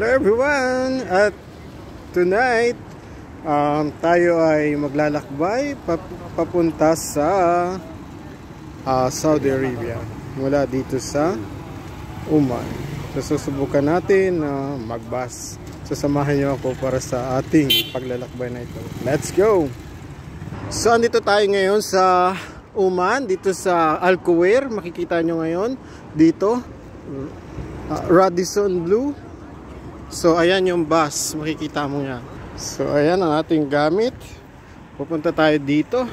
Hello everyone! At tonight, tayo ay maglalakbay papunta sa Saudi Arabia mula dito sa Oman. So susubukan natin na mag-bus. Sasamahan niyo ako para sa ating paglalakbay na ito. Let's go! So andito tayo ngayon sa Oman, dito sa Al Kuwair. Makikita nyo ngayon dito Radisson Blu. So ayan yung bus, makikita mo yan. So ayan ang ating gamit. Pupunta tayo dito.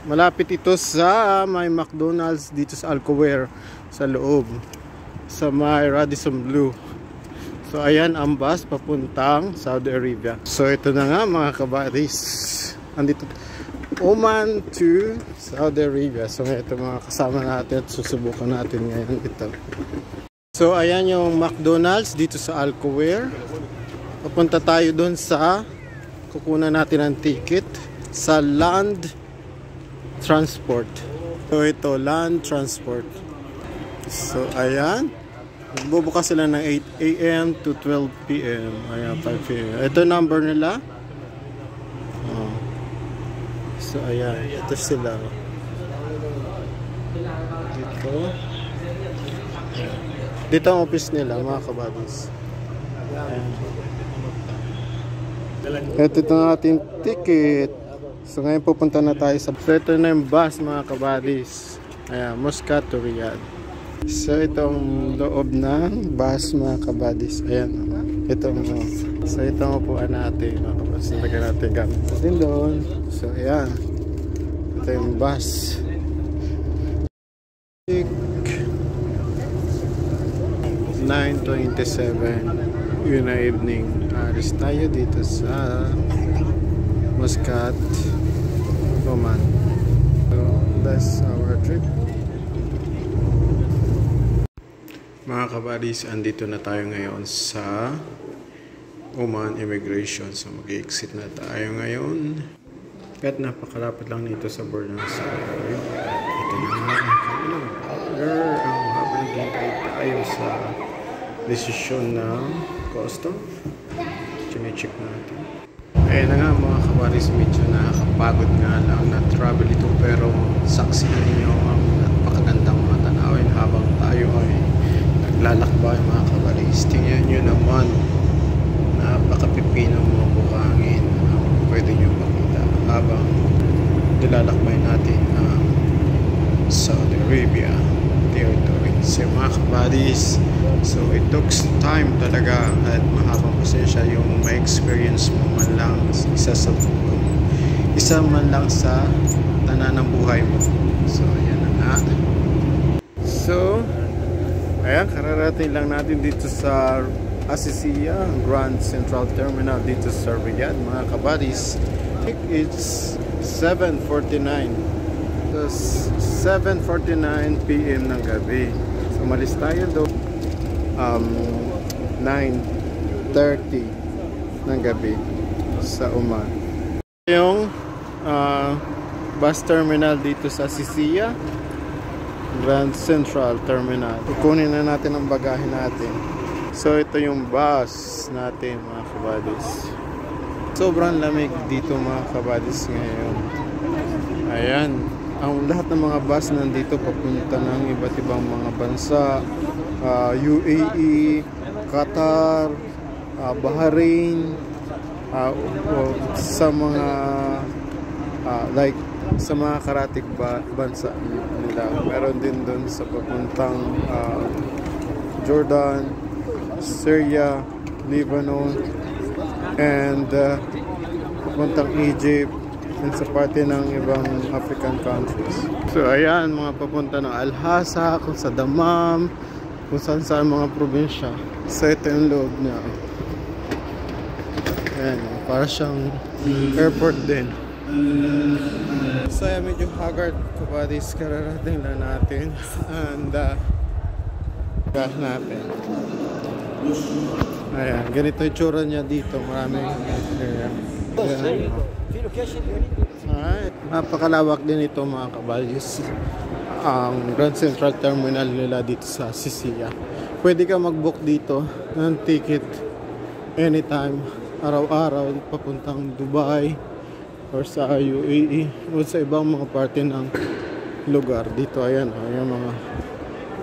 Malapit ito sa may McDonald's dito sa Al Kuwair, sa loob, sa may Radisson Blu. So ayan ang bus papuntang Saudi Arabia. So ito na nga mga kabadis, andito Oman to Saudi Arabia. So ito mga kasama natin at susubukan natin ngayon ito. So ayan yung McDonald's dito sa Al Kuwair. Papunta tayo doon sa kukunan natin ang ticket sa Land Transport. So ito Land Transport. So ayan, bubukas sila ng 8 AM to 12 PM. Ayan, 5 PM. Ito number nila. So ayan, ito sila. Dito ang office nila mga kabadis. Ito ang ating ticket. So ngayon pupunta na tayo sa... So ito na yung bus mga kabadis. Ayan, Muscat to Riyadh. So itong loob ng bus mga kabadis. Ayan, so itong upuan natin mga kabadis. Lagyan natin gamit natin doon. So ayan, ito yung bus. 9:27 yun na evening. Alis tayo dito sa Muscat, Oman. So that's our trip. Mga kabadis, andito na tayo ngayon sa Oman Immigration. So mag-exit na tayo ngayon. Kahit napakalapit lang nito sa border ng Saudi Arabia. Ito na nga ang kanilang border. Ang habang hintay tayo sa desisyon ng custom. Chine-check natin. Ayun na nga mga kabadis, medyo nakakapagod nga lang na travel ito, pero saksihan ninyo ang napakagandang mga tanawin habang tayo ay naglalakbay mga kabadis. Tingnan nyo naman, napakapipinong mga bukangin ang pwede nyo makita habang nilalakbay natin ang Saudi Arabia territory. So mga kabadis, so it took time talaga at mahabang pasensya yung ma-experience mo man lang isa man lang sa tanan ng buhay mo. So ayan na nga. So ayan, kararating lang natin dito sa Asisiya Grand Central Terminal dito sa Riyadh mga kabadis. It's 7:49. So 7:49 PM ng gabi. So malis tayo doon 9:30 ng gabi sa Oman. Yung bus terminal dito sa Asisiya Grand Central Terminal. Kukunin na natin ang bagahe natin. So ito yung bus natin mga kabadis. Sobrang lamig dito mga kabadis ngayon. Ayan, ang lahat ng mga bus nandito papunta ng iba't ibang mga bansa. UAE, Qatar, Bahrain, sa mga like sa mga karatig bansa nila. Meron din doon sa papuntang Jordan, Syria, Lebanon, and papuntang Egypt, and sa parte ng ibang African countries. So ayan, mga papunta ng Al-Hasa, kung sa Dammam, kung saan mga probinsya. So ito yung loob niya. Ayan, para siyang airport din. So ayan, medyo haggard kabadis, kararating lang natin. And gas natin. Ayan, ganito yung tsura niya dito. Maraming area. Alright, napakalawak din ito mga kabadis. Ang Grand Central Terminal nila dito sa Asisiya. Pwede ka mag-book dito ng ticket anytime, araw-araw papuntang Dubai or sa UAE o sa ibang mga parte ng lugar. Dito ayan, yung mga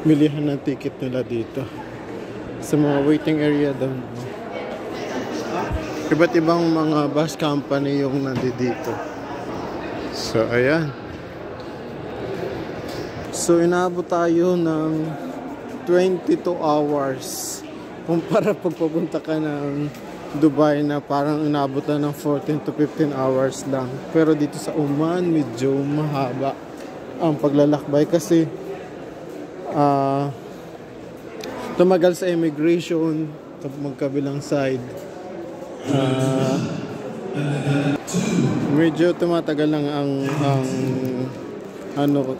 milihan ng ticket nila dito sa mga waiting area doon. Iba't ibang mga bus company yung nandito. So ayan, so inaabot tayo ng 22 hours kumpara pag papunta ka ng Dubai na parang inabot na ng 14 to 15 hours lang. Pero dito sa Oman medyo mahaba ang paglalakbay kasi tumagal sa immigration magkabilang side. Medyo tumatagal lang ang ano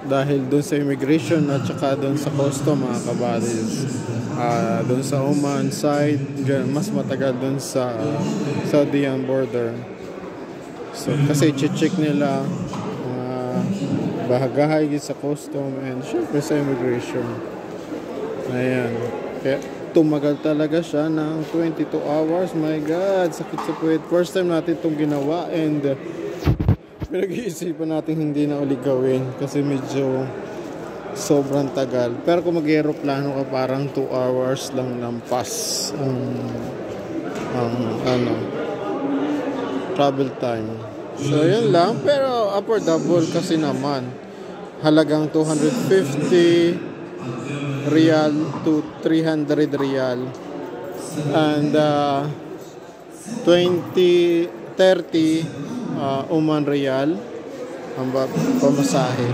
dahil doon sa immigration at saka doon sa custom mga kabadis. Doon sa Oman side mas matagal doon sa Saudian border. So kasi check nila bahagahay sa custom and syempre sa immigration. Ayan, kaya tumagal talaga siya ng 22 hours. My God, sakit sa puwet. First time natin itong ginawa and pinag-iisipan natin hindi na uli gawin kasi medyo sobrang tagal. Pero kung mag-aeroplano ka parang 2 hours lang lampas ang travel time. So yun lang, pero affordable kasi naman. Halagang 250 Riyal to 300 Riyal and 30 Oman Riyal ang pamasahe.